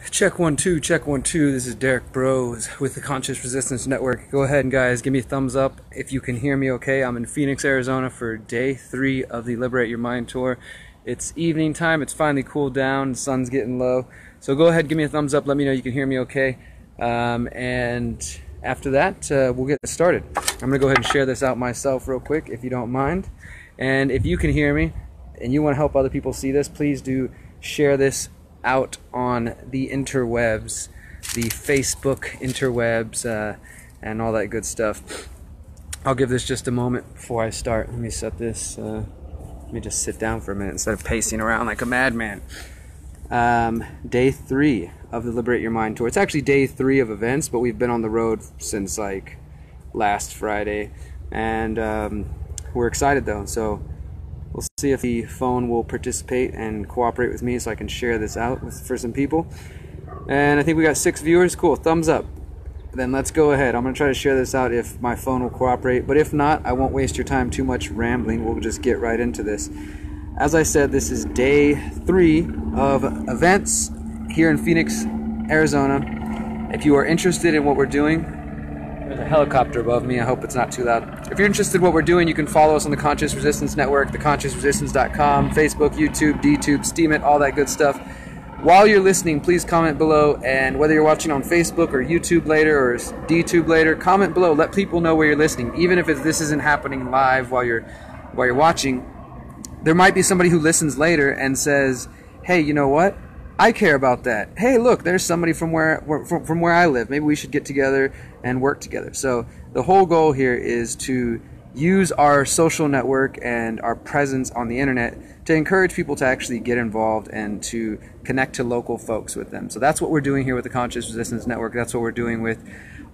Check 1 2, check 1 2. This is Derek Bros with the Conscious Resistance Network. Go ahead and guys, give me a thumbs up if you can hear me okay. I'm in Phoenix, Arizona for day 3 of the Liberate Your Mind tour. It's evening time, it's finally cooled down, the sun's getting low. So go ahead, give me a thumbs up, let me know you can hear me okay. And after that, we'll get started. I'm gonna go ahead and share this out myself real quick if you don't mind. And if you can hear me and you want to help other people see this, please do share this out on the interwebs, the Facebook interwebs, and all that good stuff. I'll give this just a moment before I start. Let me set this, let me just sit down for a minute instead of pacing around like a madman. Day 3 of the Liberate Your Mind tour. It's actually day 3 of events, but we've been on the road since like last Friday, and we're excited though, so we'll see if the phone will participate and cooperate with me so I can share this out for some people. And I think we got 6 viewers. Cool, thumbs up. Then let's go ahead. I'm going to try to share this out if my phone will cooperate, but if not, I won't waste your time too much rambling. We'll just get right into this. As I said, this is day 3 of events here in Phoenix, Arizona. If you are interested in what we're doing, there's a helicopter above me. I hope it's not too loud. If you're interested in what we're doing, you can follow us on the Conscious Resistance Network, theconsciousresistance.com, Facebook, YouTube, DTube, Steam It, all that good stuff. While you're listening, please comment below, and whether you're watching on Facebook or YouTube later or DTube later, comment below. Let people know where you're listening. Even if this isn't happening live while you're watching, there might be somebody who listens later and says, "Hey, you know what? I care about that. Hey, look, there's somebody from where I live. Maybe we should get together and work together." So the whole goal here is to use our social network and our presence on the internet to encourage people to actually get involved and to connect to local folks with them. So that's what we're doing here with the Conscious Resistance Network. That's what we're doing with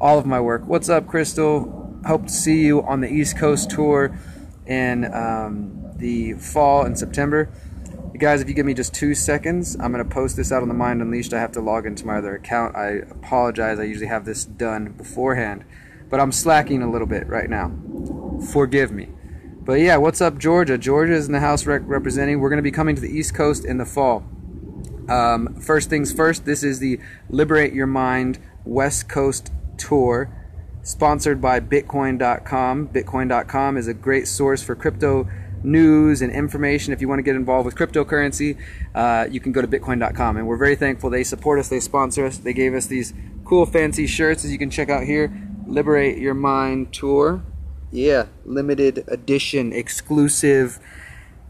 all of my work. What's up, Crystal? Hope to see you on the East Coast tour in the fall in September. You guys, if you give me just 2 seconds, I'm going to post this out on the Mind Unleashed. I have to log into my other account. I apologize. I usually have this done beforehand, but I'm slacking a little bit right now. Forgive me. But yeah, what's up, Georgia? Georgia is in the house representing. We're going to be coming to the East Coast in the fall. First things first, this is the Liberate Your Mind West Coast tour, sponsored by Bitcoin.com. Bitcoin.com is a great source for crypto news and information. If you want to get involved with cryptocurrency, you can go to Bitcoin.com, and we're very thankful. They support us, they sponsor us, they gave us these cool fancy shirts, as you can check out here. Liberate Your Mind tour, yeah, limited edition, exclusive,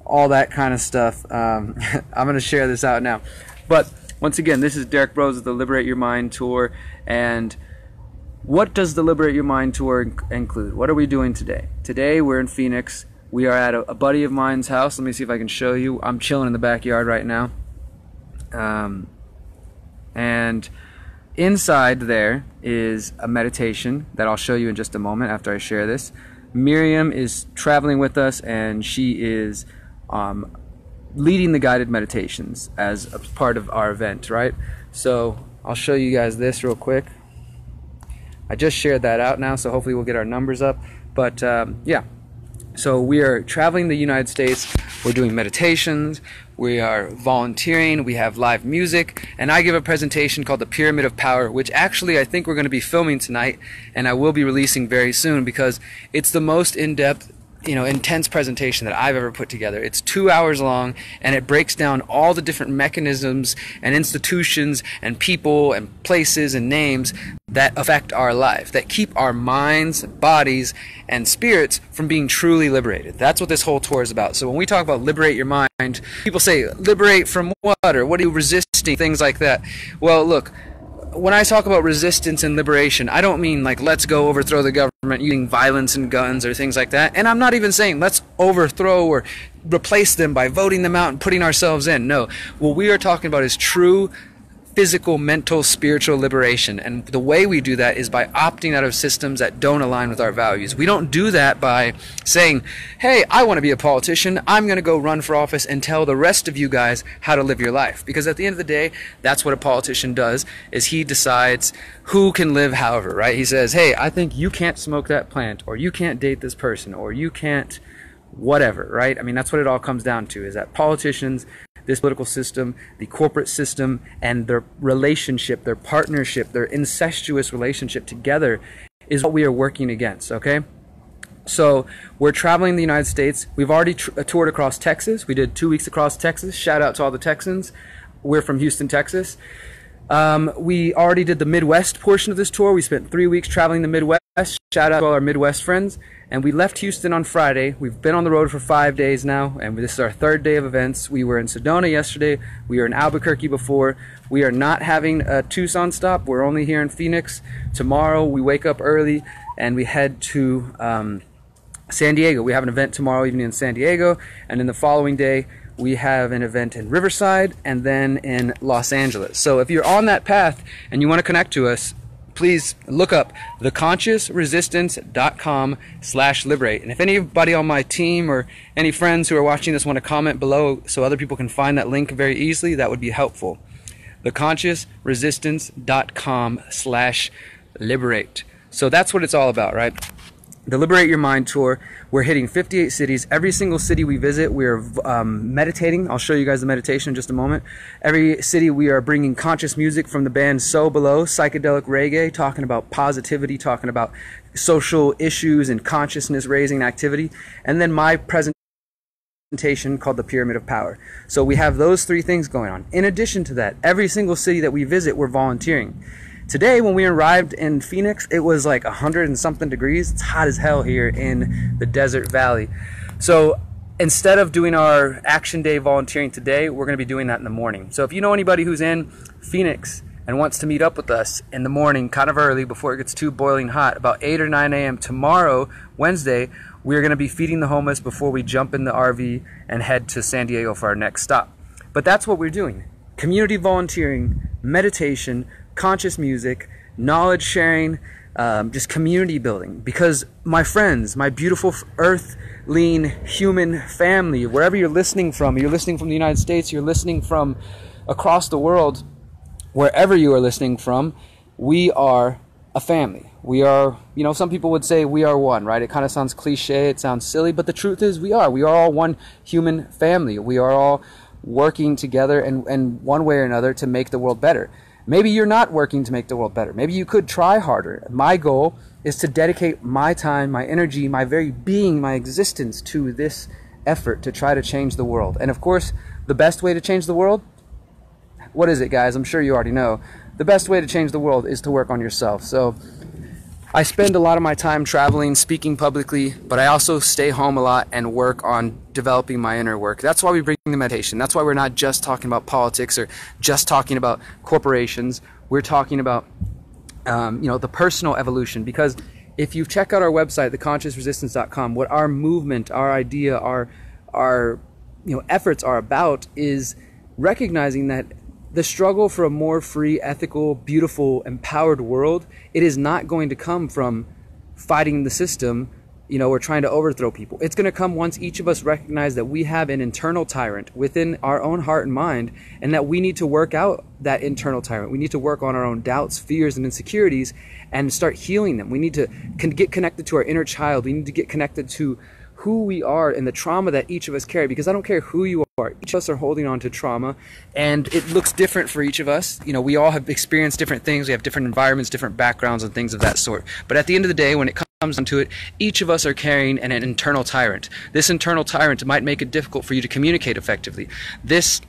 all that kind of stuff. I'm going to share this out now, but once again, this is Derek Bros with the Liberate Your Mind tour. And what does the Liberate Your Mind tour include? What are we doing today? Today we're in Phoenix. We are at a buddy of mine's house. Let me see if I can show you. I'm chilling in the backyard right now. And inside there is a meditation that I'll show you in just a moment after I share this. Miriam is traveling with us, and she is leading the guided meditations as a part of our event, right? So I'll show you guys this real quick. I just shared that out now, so hopefully we'll get our numbers up. But yeah. So we are traveling the United States, we're doing meditations, we are volunteering, we have live music, and I give a presentation called The Pyramid of Power, which actually I think we're going to be filming tonight, and I will be releasing very soon, because it's the most in-depth, intense presentation that I've ever put together. It's 2 hours long, and it breaks down all the different mechanisms and institutions and people and places and names that affect our life, that keep our minds, bodies, and spirits from being truly liberated. That's what this whole tour is about. So when we talk about liberate your mind, people say, liberate from what? Or what are you resisting? Things like that. Well, look, when I talk about resistance and liberation, I don't mean like let's go overthrow the government using violence and guns or things like that. And I'm not even saying let's overthrow or replace them by voting them out and putting ourselves in. No. What we are talking about is true physical, mental, spiritual liberation. And the way we do that is by opting out of systems that don't align with our values. We don't do that by saying, hey, I want to be a politician. I'm going to go run for office and tell the rest of you guys how to live your life. Because at the end of the day, that's what a politician does, is he decides who can live however, right? He says, hey, I think you can't smoke that plant, or you can't date this person, or you can't whatever, right? I mean, that's what it all comes down to, is that politicians, this political system, the corporate system, and their relationship, their partnership, their incestuous relationship together is what we are working against, okay? So we're traveling the United States. We've already toured across Texas. We did 2 weeks across Texas. Shout out to all the Texans. We're from Houston, Texas. We already did the Midwest portion of this tour. We spent 3 weeks traveling the Midwest. Shout out to all our Midwest friends. And we left Houston on Friday. We've been on the road for 5 days now, and this is our third day of events. We were in Sedona yesterday. We were in Albuquerque before. We are not having a Tucson stop. We're only here in Phoenix. Tomorrow we wake up early and we head to San Diego. We have an event tomorrow evening in San Diego, and then the following day we have an event in Riverside and then in Los Angeles. So if you're on that path and you want to connect to us, please look up theconsciousresistance.com/liberate. And if anybody on my team or any friends who are watching this want to comment below so other people can find that link very easily, that would be helpful. theconsciousresistance.com/liberate. So that's what it's all about, right? The Liberate Your Mind tour. We're hitting 58 cities. Every single city we visit, we're meditating. I'll show you guys the meditation in just a moment. Every city we are bringing conscious music from the band So Below, psychedelic reggae, talking about positivity, talking about social issues and consciousness raising activity. And then my presentation called the Pyramid of Power. So we have those three things going on. In addition to that, every single city that we visit, we're volunteering. Today, when we arrived in Phoenix, it was like 100 and something degrees. It's hot as hell here in the Desert Valley. So instead of doing our action day volunteering today, we're going to be doing that in the morning. So if you know anybody who's in Phoenix and wants to meet up with us in the morning, kind of early before it gets too boiling hot, about 8 or 9 a.m. tomorrow, Wednesday, we're going to be feeding the homeless before we jump in the RV and head to San Diego for our next stop. But that's what we're doing. Community volunteering, meditation, conscious music, knowledge sharing, just community building. Because my friends, my beautiful earth-lean human family, wherever you're listening from the United States, you're listening from across the world, wherever you are listening from, we are a family. We are, some people would say we are one, right? It kind of sounds cliche, it sounds silly, but the truth is we are. We are all one human family. We are all working together and one way or another to make the world better. Maybe you're not working to make the world better. Maybe you could try harder. My goal is to dedicate my time, my energy, my very being, my existence to this effort to try to change the world. And of course, the best way to change the world, what is it, guys? I'm sure you already know. The best way to change the world is to work on yourself. So I spend a lot of my time traveling, speaking publicly, but I also stay home a lot and work on developing my inner work. That's why we bring the meditation. That's why we're not just talking about politics or just talking about corporations. We're talking about, the personal evolution. Because if you check out our website, theconsciousresistance.com, what our movement, our idea, our efforts are about is recognizing that the struggle for a more free, ethical, beautiful, empowered world, it is not going to come from fighting the system, or trying to overthrow people. It's going to come once each of us recognize that we have an internal tyrant within our own heart and mind, and that we need to work out that internal tyrant. We need to work on our own doubts, fears, and insecurities and start healing them. We need to get connected to our inner child. We need to get connected to who we are and the trauma that each of us carry, because I don't care who you are, each of us are holding on to trauma, and it looks different for each of us. We all have experienced different things, we have different environments, different backgrounds, and things of that sort. But at the end of the day, when it comes down to it, each of us are carrying an internal tyrant. This internal tyrant might make it difficult for you to communicate effectively. This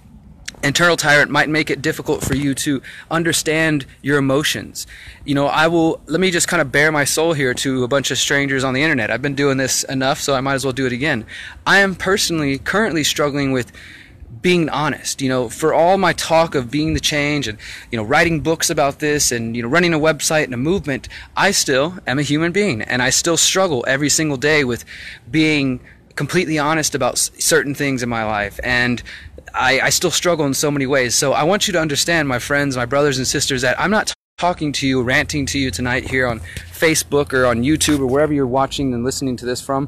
internal tyrant might make it difficult for you to understand your emotions. Let me just kind of bare my soul here to a bunch of strangers on the internet. I've been doing this enough, so I might as well do it again. I am currently struggling with being honest. For all my talk of being the change and, writing books about this and, running a website and a movement, I still am a human being, and I still struggle every single day with being completely honest about certain things in my life, and I still struggle in so many ways. So I want you to understand, my friends, my brothers and sisters, that I'm not talking to you, ranting to you tonight here on Facebook or on YouTube or wherever you're watching and listening to this from,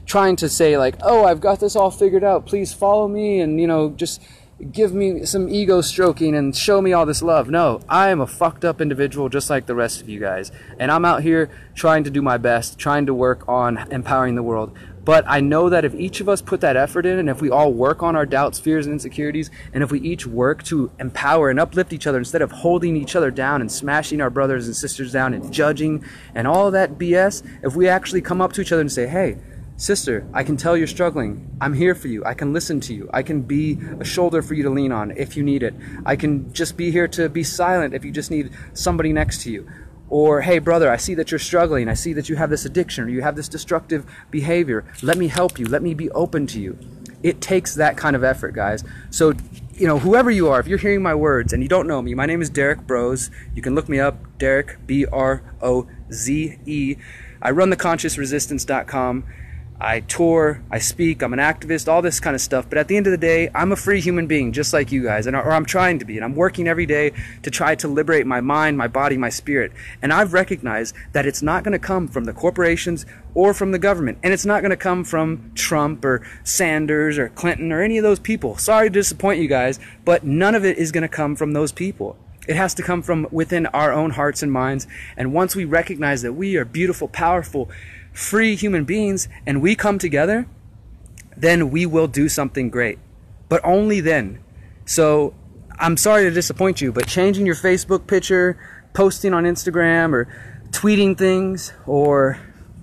trying to say like, oh, I've got this all figured out, please follow me and, just give me some ego stroking and show me all this love. No, I am a fucked up individual just like the rest of you guys. And I'm out here trying to do my best, trying to work on empowering the world. But I know that if each of us put that effort in, and if we all work on our doubts, fears, and insecurities, and if we each work to empower and uplift each other instead of holding each other down and smashing our brothers and sisters down and judging and all that BS, if we actually come up to each other and say, hey, sister, I can tell you're struggling. I'm here for you. I can listen to you. I can be a shoulder for you to lean on if you need it. I can just be here to be silent if you just need somebody next to you. Or, hey, brother, I see that you're struggling. I see that you have this addiction or you have this destructive behavior. Let me help you. Let me be open to you. It takes that kind of effort, guys. So, you know, whoever you are, if you're hearing my words and you don't know me, my name is Derek Broze. You can look me up, Derek, B-R-O-Z-E. I run theconsciousresistance.com. I tour, I speak, I'm an activist, all this kind of stuff. But at the end of the day, I'm a free human being just like you guys, or I'm trying to be. And I'm working every day to try to liberate my mind, my body, my spirit. And I've recognized that it's not going to come from the corporations or from the government. And it's not going to come from Trump or Sanders or Clinton or any of those people. Sorry to disappoint you guys, but none of it is going to come from those people. It has to come from within our own hearts and minds. And once we recognize that we are beautiful, powerful, free human beings and we come together, then we will do something great. But only then. So I'm sorry to disappoint you, but changing your Facebook picture, posting on Instagram, or tweeting things, or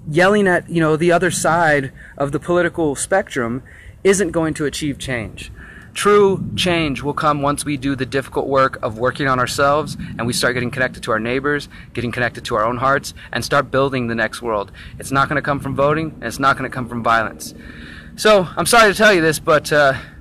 yelling at, you know, the other side of the political spectrum isn't going to achieve change. True change will come once we do the difficult work of working on ourselves and we start getting connected to our neighbors, getting connected to our own hearts, and start building the next world. It's not going to come from voting, and it's not going to come from violence. So I'm sorry to tell you this, but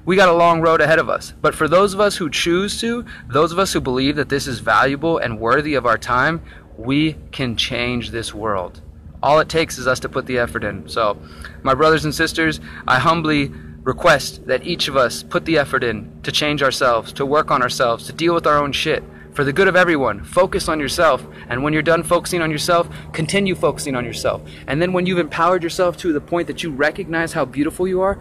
we got a long road ahead of us. But for those of us who choose to, those of us who believe that this is valuable and worthy of our time, we can change this world. All it takes is us to put the effort in. So, my brothers and sisters, I humbly request that each of us put the effort in to change ourselves, to work on ourselves, to deal with our own shit. For the good of everyone, focus on yourself. And when you're done focusing on yourself, continue focusing on yourself. And then when you've empowered yourself to the point that you recognize how beautiful you are,